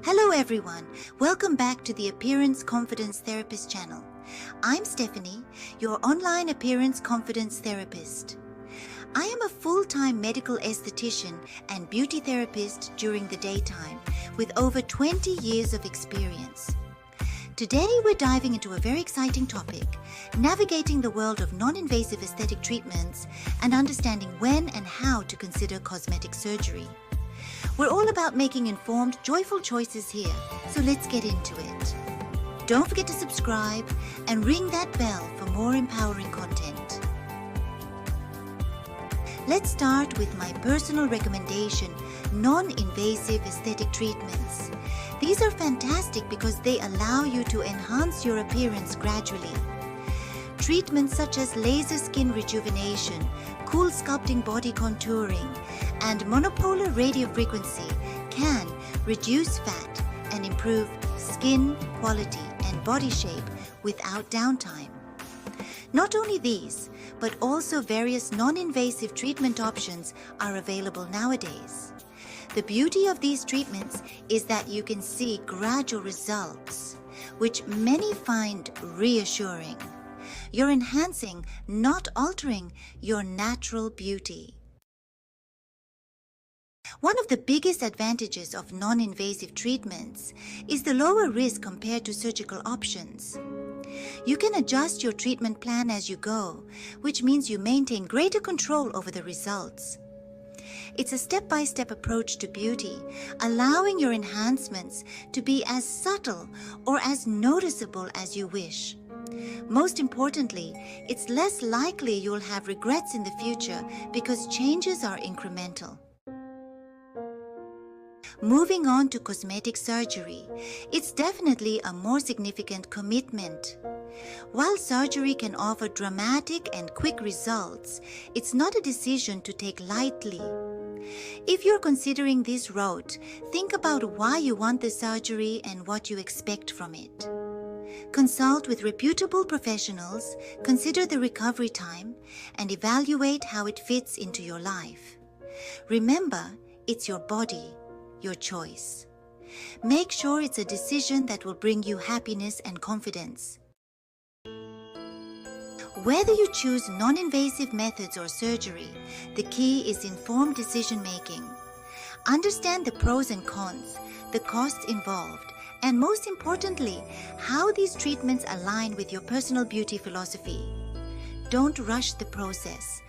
Hello everyone, welcome back to the Appearance Confidence Therapist channel. I'm Stephanie, your online appearance confidence therapist. I am a full-time medical esthetician and beauty therapist during the daytime with over 20 years of experience. Today we're diving into a very exciting topic, navigating the world of non-invasive aesthetic treatments and understanding when and how to consider cosmetic surgery. We're all about making informed, joyful choices here, so let's get into it. Don't forget to subscribe and ring that bell for more empowering content. Let's start with my personal recommendation, non-invasive aesthetic treatments. These are fantastic because they allow you to enhance your appearance gradually. Treatments such as laser skin rejuvenation, CoolSculpting body contouring, and monopolar radiofrequency can reduce fat and improve skin quality and body shape without downtime. Not only these, but also various non-invasive treatment options are available nowadays. The beauty of these treatments is that you can see gradual results, which many find reassuring. You're enhancing, not altering, your natural beauty. One of the biggest advantages of non-invasive treatments is the lower risk compared to surgical options. You can adjust your treatment plan as you go, which means you maintain greater control over the results. It's a step-by-step approach to beauty, allowing your enhancements to be as subtle or as noticeable as you wish. Most importantly, it's less likely you'll have regrets in the future because changes are incremental. Moving on to cosmetic surgery, it's definitely a more significant commitment. While surgery can offer dramatic and quick results, it's not a decision to take lightly. If you're considering this route, think about why you want the surgery and what you expect from it. Consult with reputable professionals, consider the recovery time, and evaluate how it fits into your life. Remember, it's your body, your choice. Make sure it's a decision that will bring you happiness and confidence. Whether you choose non-invasive methods or surgery, the key is informed decision-making. Understand the pros and cons, the costs involved, and most importantly, how these treatments align with your personal beauty philosophy. Don't rush the process.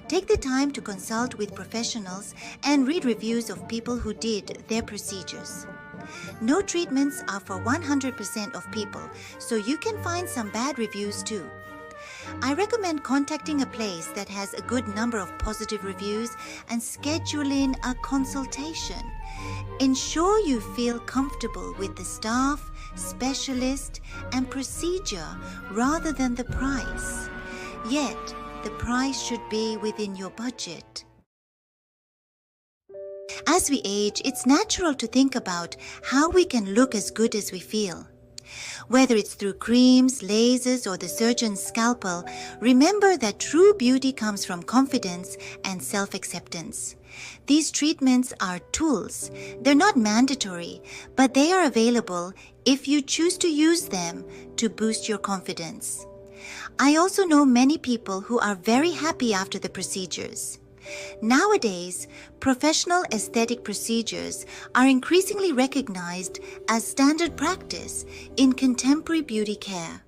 Take the time to consult with professionals and read reviews of people who did their procedures. No treatments are for 100% of people, so you can find some bad reviews too. I recommend contacting a place that has a good number of positive reviews and scheduling a consultation. Ensure you feel comfortable with the staff, specialist, and procedure rather than the price. Yet, the price should be within your budget. As we age, it's natural to think about how we can look as good as we feel. Whether it's through creams, lasers, or the surgeon's scalpel, remember that true beauty comes from confidence and self-acceptance. These treatments are tools. They're not mandatory, but they are available if you choose to use them to boost your confidence. I also know many people who are very happy after the procedures. Nowadays, professional aesthetic procedures are increasingly recognized as standard practice in contemporary beauty care.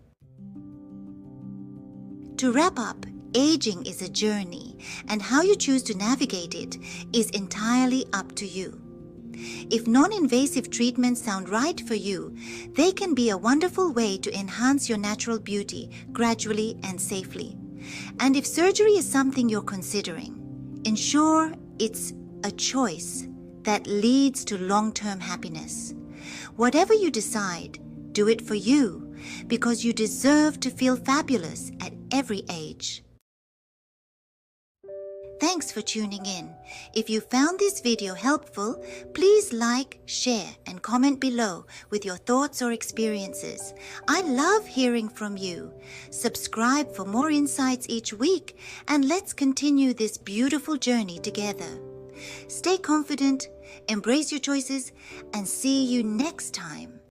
To wrap up, aging is a journey, and how you choose to navigate it is entirely up to you. If non-invasive treatments sound right for you, they can be a wonderful way to enhance your natural beauty gradually and safely. And if surgery is something you're considering, ensure it's a choice that leads to long-term happiness. Whatever you decide, do it for you, because you deserve to feel fabulous at every age. Thanks for tuning in. If you found this video helpful, please like, share, and comment below with your thoughts or experiences. I love hearing from you. Subscribe for more insights each week, and let's continue this beautiful journey together. Stay confident, Embrace your choices and see you next time.